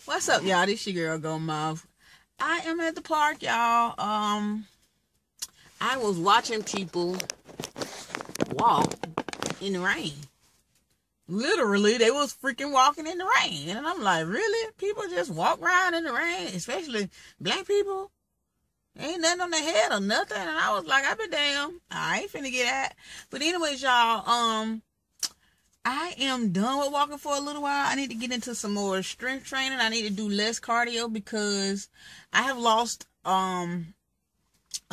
What's up, y'all? This your girl Go Mouth. I am at the park, y'all. I was watching people walk in the rain. Literally, they was freaking walking in the rain, and I'm like, really? People just walk around in the rain, especially black people. Ain't nothing on their head or nothing. And I was like, I be damn. I ain't finna get that. But anyways, y'all. I am done with walking for a little while. I need to get into some more strength training. I need to do less cardio because I have lost a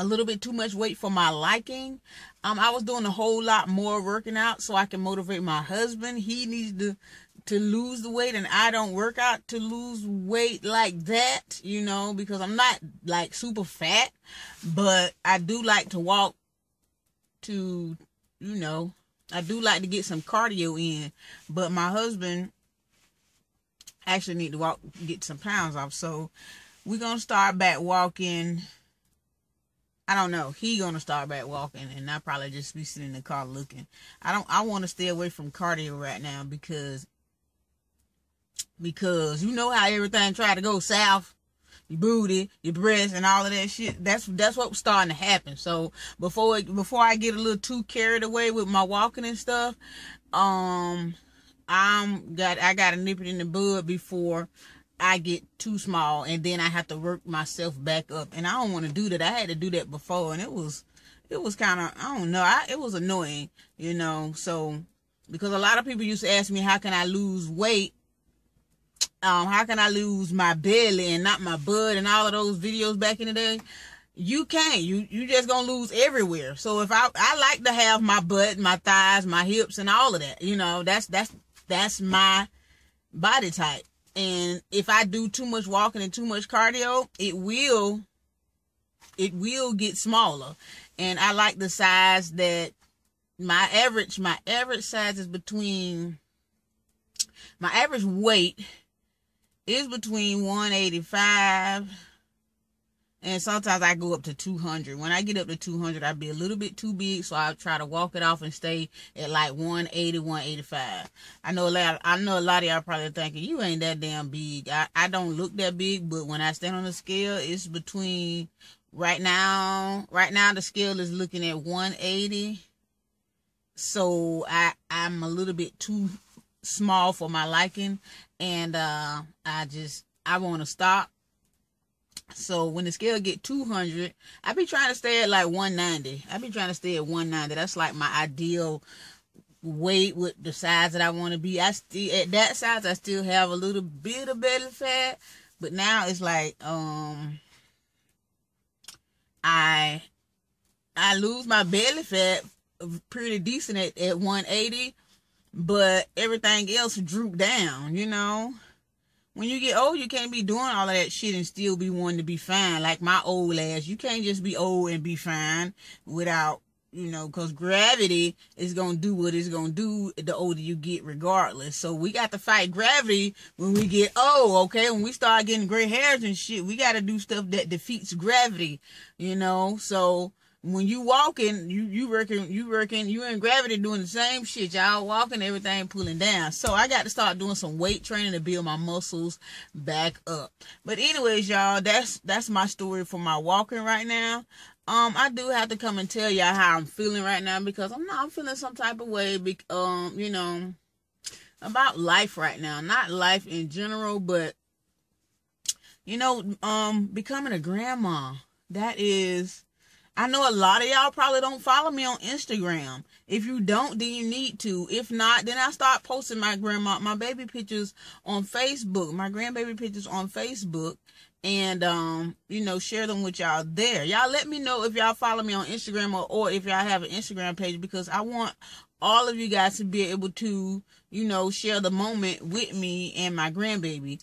little bit too much weight for my liking. I was doing a whole lot more working out so I can motivate my husband. He needs to lose the weight, and I don't work out to lose weight like that, because I'm not like super fat, but I do like to walk to, I do like to get some cardio in, but my husband actually need to get some pounds off. So we're going to start back walking. I don't know. He going to start back walking, and I probably just be sitting in the car looking. I want to stay away from cardio right now because you know how everything try to go south. Your booty, your breasts, and all of that shit. That's what's starting to happen. So before I get a little too carried away with my walking and stuff, I gotta nip it in the bud before I get too small, and then I have to work myself back up. And I don't want to do that. I had to do that before, and it was kind of, I don't know, it was annoying, So because a lot of people used to ask me, how can I lose weight? How can I lose my belly and not my butt, and all of those videos back in the day? You can't. You just gonna lose everywhere. So if I like to have my butt, my thighs, my hips, and all of that, that's my body type. And if I do too much walking and too much cardio, it will get smaller. And I like the size that my average size is between, my average weight is between 185 and sometimes I go up to 200. When I get up to 200, I'd be a little bit too big, so I'll try to walk it off and stay at like 180, 185. I know a lot of y'all probably thinking, you ain't that damn big. I don't look that big, but when I stand on the scale, it's between, right now the scale is looking at 180. So I'm a little bit too small for my liking, and I want to stop. So when the scale get 200, I be trying to stay at like 190. I be trying to stay at 190. That's like my ideal weight with the size that I want to be. At that size, I still have a little bit of belly fat, but now it's like I lose my belly fat pretty decent at 180, but everything else droop down, When you get old, you can't be doing all of that shit and still be wanting to be fine. Like my old ass, you can't just be old and be fine without, because gravity is going to do what it's going to do the older you get regardless. So we got to fight gravity when we get old, okay? When we start getting gray hairs and shit, we got to do stuff that defeats gravity, So when you walking, you and gravity doing the same shit. Y'all walking, everything pulling down. So I got to start doing some weight training to build my muscles back up. But anyways, y'all, that's my story for my walking right now. I do have to come and tell y'all how I'm feeling right now, because I'm feeling some type of way, about life right now. Not life in general, but becoming a grandma. That is, I know a lot of y'all probably don't follow me on Instagram. If you don't, then you need to. If not, then I start posting my baby pictures on Facebook, my grandbaby pictures on Facebook, and share them with y'all there. Y'all let me know if y'all follow me on Instagram or if y'all have an Instagram page, because I want all of you guys to be able to, share the moment with me and my grandbaby.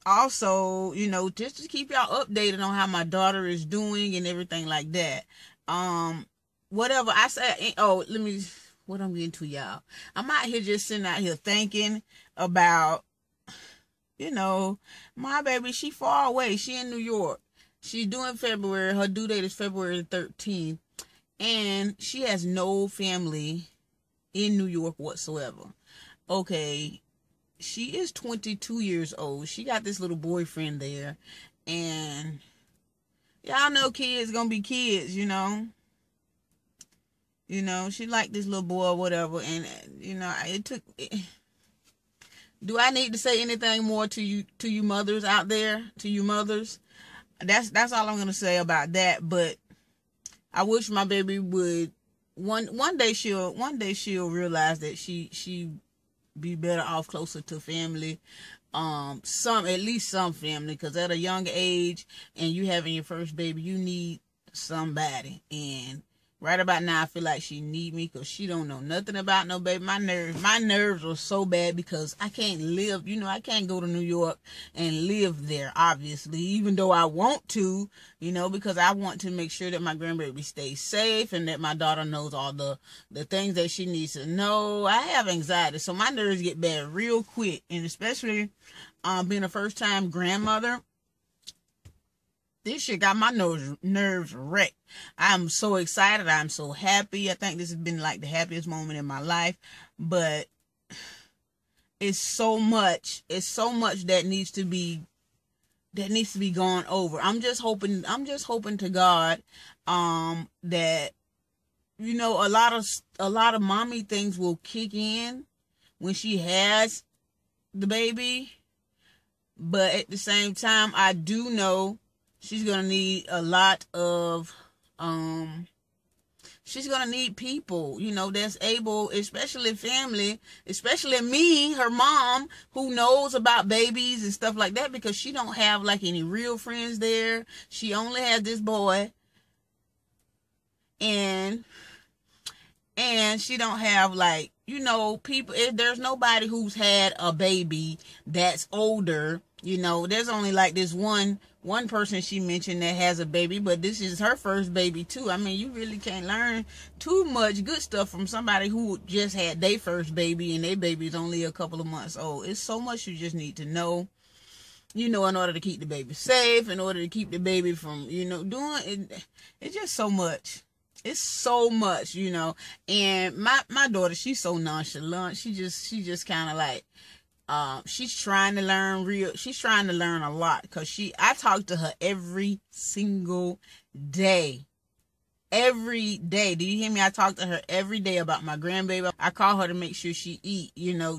Also, just to keep y'all updated on how my daughter is doing and everything like that. Whatever I said, what I'm getting to, y'all. I'm out here just sitting out here thinking about, my baby, she far away. She in New York. She's due in February. Her due date is February 13th. And she has no family in New York whatsoever. Okay. she is 22 years old. She got this little boyfriend there, and y'all know kids gonna be kids, you know. She liked this little boy or whatever, and it took. Do I need to say anything more to you mothers out there? To you mothers, that's all I'm gonna say about that. But I wish my baby would one day she'll realize that she be better off closer to family, at least some family, because at a young age and you having your first baby, you need somebody. And right about now, I feel like she need me, because she don't know nothing about no baby. My nerves were so bad because I can't live, I can't go to New York and live there, obviously, even though I want to, because I want to make sure that my grandbaby stays safe and that my daughter knows all the things that she needs to know. I have anxiety, so my nerves get bad real quick, and especially being a first-time grandmother, this shit got my nerves wrecked. I'm so excited. I'm so happy. I think this has been like the happiest moment in my life. But it's so much that needs to be gone over. I'm just hoping to God that a lot of mommy things will kick in when she has the baby. But at the same time, I do know she's going to need a lot of, she's going to need people, that's able, especially family, especially me, her mom, who knows about babies and stuff like that, because she don't have like any real friends there. She only has this boy, and she don't have like, people, there's nobody who's had a baby that's older. There's only like this one person she mentioned that has a baby, but this is her first baby too. I mean, you really can't learn too much good stuff from somebody who just had their first baby and their baby's only a couple of months old. It's so much you just need to know, in order to keep the baby safe, in order to keep the baby from, doing it. It's just so much. It's so much, and my daughter, she's so nonchalant. She just kind of like, she's trying to learn a lot, because I talk to her every single day. Every day. Do you hear me? I talk to her every day about my grandbaby. I call her to make sure she eat,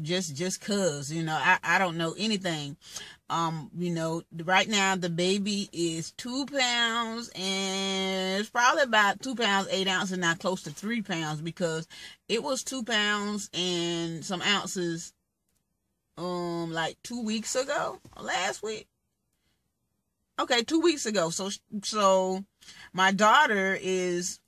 just cause, I don't know anything. Right now the baby is 2 pounds, and it's probably about 2 pounds 8 ounces now, close to 3 pounds, because it was 2 pounds and some ounces like 2 weeks ago, last week. Okay, 2 weeks ago. So my daughter is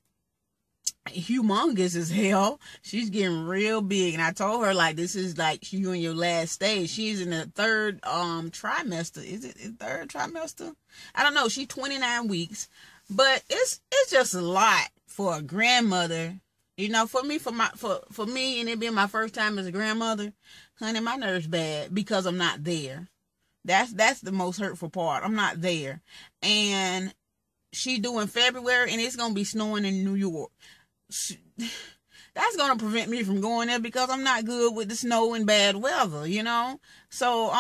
humongous as hell. She's getting real big, and I told her, like, this is like you in your last stage. She's in the third trimester. Is it third trimester? I don't know. She's 29 weeks, but it's just a lot for a grandmother. For me, and it being my first time as a grandmother, honey, my nerves bad because I'm not there. That's the most hurtful part. I'm not there. And she due in February, and it's going to be snowing in New York. That's going to prevent me from going there, because I'm not good with the snow and bad weather, So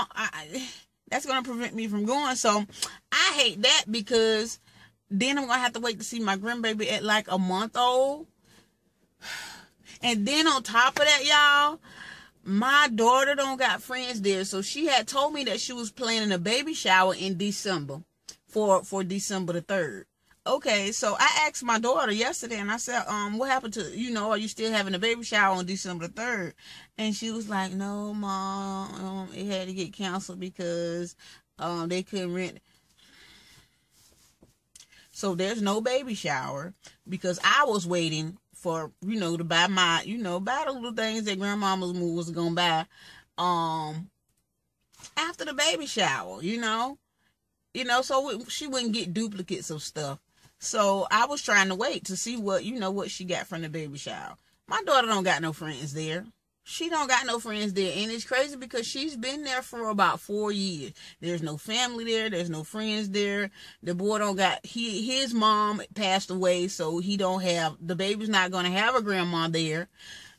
that's going to prevent me from going. So I hate that, because then I'm going to have to wait to see my grandbaby at like a month old. And then on top of that, y'all, my daughter don't got friends there. So she had told me that she was planning a baby shower in December for December the 3rd. Okay, so I asked my daughter yesterday, and I said, what happened to, are you still having a baby shower on December the 3rd? And she was like, no, Mom, it had to get canceled because they couldn't rent. So there's no baby shower, because I was waiting for, to buy my, buy the little things that grandmama's was going to buy after the baby shower, so she wouldn't get duplicates of stuff. So I was trying to wait to see what she got from the baby shower. My daughter don't got no friends there. She don't got no friends there. And it's crazy because she's been there for about 4 years. There's no family there. There's no friends there. The boy don't got, his mom passed away, so he don't have, the baby's not going to have a grandma there.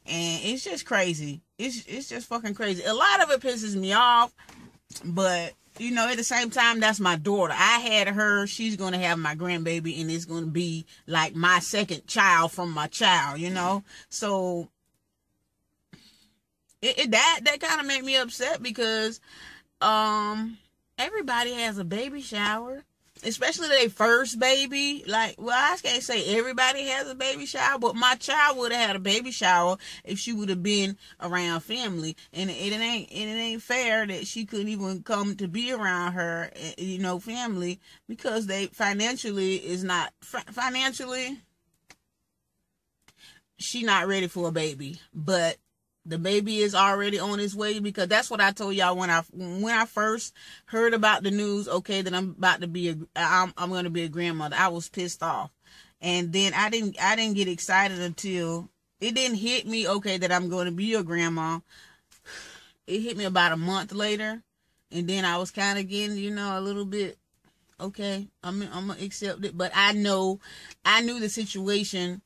And it's just crazy. It's just fucking crazy. A lot of it pisses me off, but you know, at the same time, that's my daughter. I had her. She's going to have my grandbaby, and it's going to be like my second child from my child, you know? So that kind of made me upset because everybody has a baby shower, especially their first baby. Like, well, I can't say everybody has a baby shower, but my child would have had a baby shower if she would have been around family. And it ain't fair that she couldn't even come to be around her, you know, family, because they financially she not ready for a baby. But the baby is already on its way, because that's what I told y'all when I first heard about the news. Okay, that I'm going to be a grandmother. I was pissed off, and then I didn't get excited until it didn't hit me. Okay, that I'm going to be a grandma. It hit me about a month later, and then I was kind of getting, you know, a little bit. Okay, I'm gonna accept it, but I knew the situation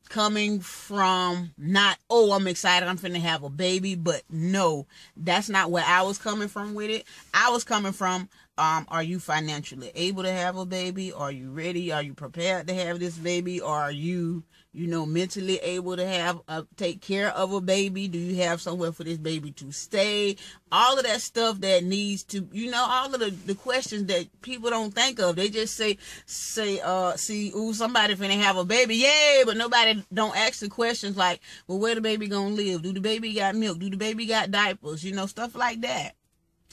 coming from not, oh, I'm excited, I'm finna have a baby, but no, that's not where I was coming from with it. I was coming from, are you financially able to have a baby? Are you ready? Are you prepared to have this baby? Or are you, you know, mentally able to have take care of a baby? Do you have somewhere for this baby to stay? All of that stuff that needs to, you know, all of the questions that people don't think of. They just see, ooh, somebody finna have a baby, yay, but nobody don't ask the questions like, well, where the baby gonna live? Do the baby got milk? Do the baby got diapers? You know, stuff like that.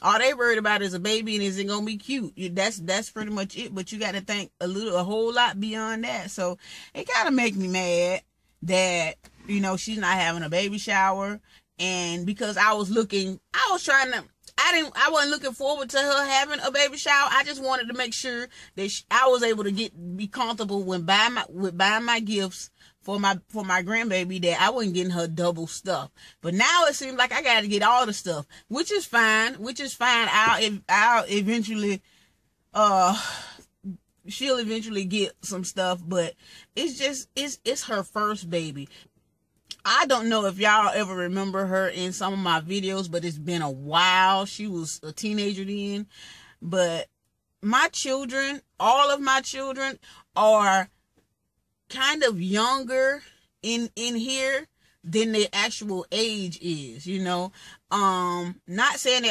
All they worried about is a baby, and is it gonna be cute? That's pretty much it. But you got to think a whole lot beyond that. So it kind of make me mad that, you know, she's not having a baby shower, and because I wasn't looking forward to her having a baby shower. I just wanted to make sure that I was able to be comfortable with buying my gifts for my grandbaby, that I wasn't getting her double stuff. But now it seems like I got to get all the stuff, which is fine. I'll eventually, she'll eventually get some stuff, but it's her first baby. I don't know if y'all ever remember her in some of my videos, but it's been a while. She was a teenager then. But my children, all of my children, are kind of younger in here than their actual age is, you know. Not saying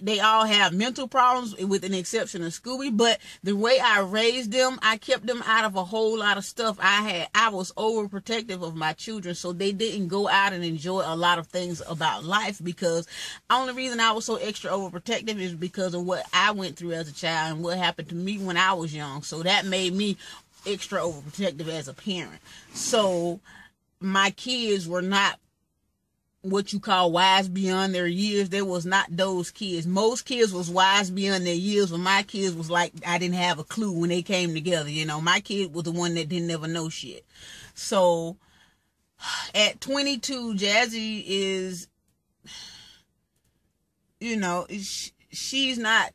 they all have mental problems, with an exception of Scooby, but the way I raised them, I kept them out of a whole lot of stuff. I was overprotective of my children, so they didn't go out and enjoy a lot of things about life, because the only reason I was so extra overprotective is because of what I went through as a child and what happened to me when I was young. So that made me extra overprotective as a parent. So my kids were not what you call wise beyond their years. They was not those kids. Most kids was wise beyond their years, but my kids was like, I didn't have a clue when they came together. You know, my kid was the one that didn't ever know shit. So at 22, Jazzy is, you know, she's not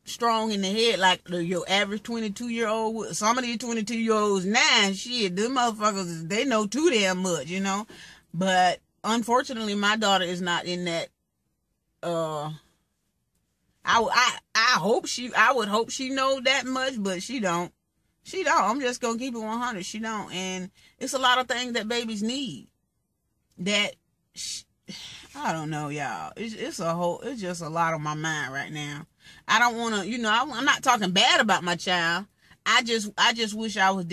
strong in the head like your average 22-year-old. Some of these 22-year-olds now, shit, them motherfuckers, they know too damn much, you know. But unfortunately, my daughter is not in that. I would hope she know that much, but she don't. I'm just gonna keep it 100. She don't, and it's a lot of things that babies need. I don't know, y'all. It's just a lot on my mind right now. I don't want to, you know, I'm not talking bad about my child. I just wish I was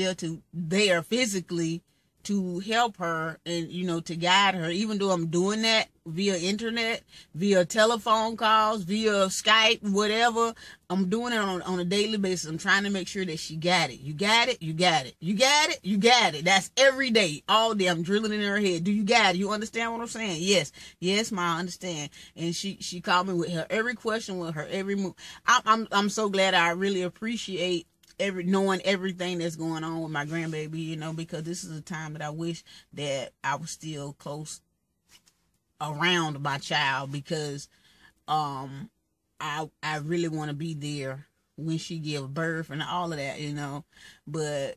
there physically to help her and, you know, to guide her, even though I'm doing that via internet, via telephone calls, via Skype, whatever. I'm doing it on a daily basis. I'm trying to make sure that she got it. You got it. You got it. You got it. You got it. That's every day, all day. I'm drilling in her head. Do you got it? You understand what I'm saying? Yes, Ma, I understand. And she called me with her every question, with her every move. I'm so glad. I really appreciate knowing everything that's going on with my grandbaby, you know, because this is a time that I wish that I was still close around my child, because I really want to be there when she give birth and all of that, you know. But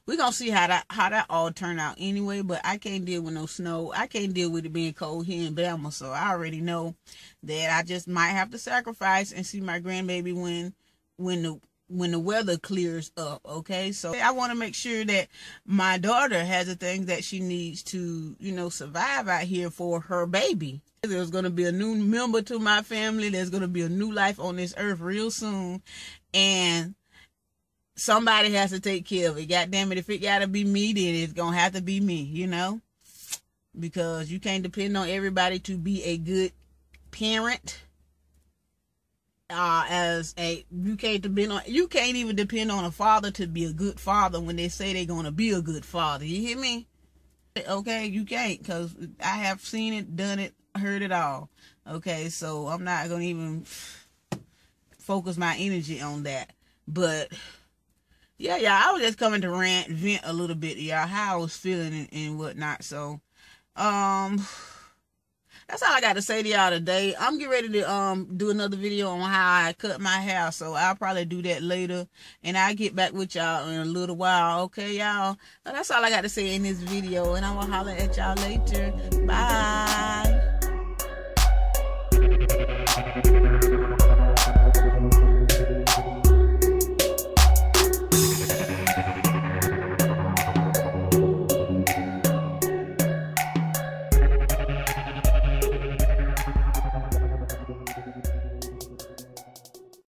we're gonna see how that all turn out anyway. But I can't deal with no snow. I can't deal with it being cold here in Bama. So I already know that I just might have to sacrifice and see my grandbaby when the weather clears up. Okay, so I want to make sure that my daughter has the things that she needs to, you know, survive out here for her baby. There's going to be a new member to my family. There's going to be a new life on this earth real soon, and somebody has to take care of it. God damn it, if it gotta be me, then it's gonna have to be me, you know, because you can't depend on everybody to be a good parent. You can't even depend on a father to be a good father when they say they're gonna be a good father. You hear me? Okay, you can't, because I have seen it, done it, heard it all. Okay, so I'm not gonna even focus my energy on that. But yeah, I was just coming to vent a little bit, y'all, how I was feeling and whatnot. So that's all I got to say to y'all today. I'm getting ready to do another video on how I cut my hair, so I'll probably do that later, and I'll get back with y'all in a little while. Okay, y'all? That's all I got to say in this video, and I'm gonna holler at y'all later. Bye.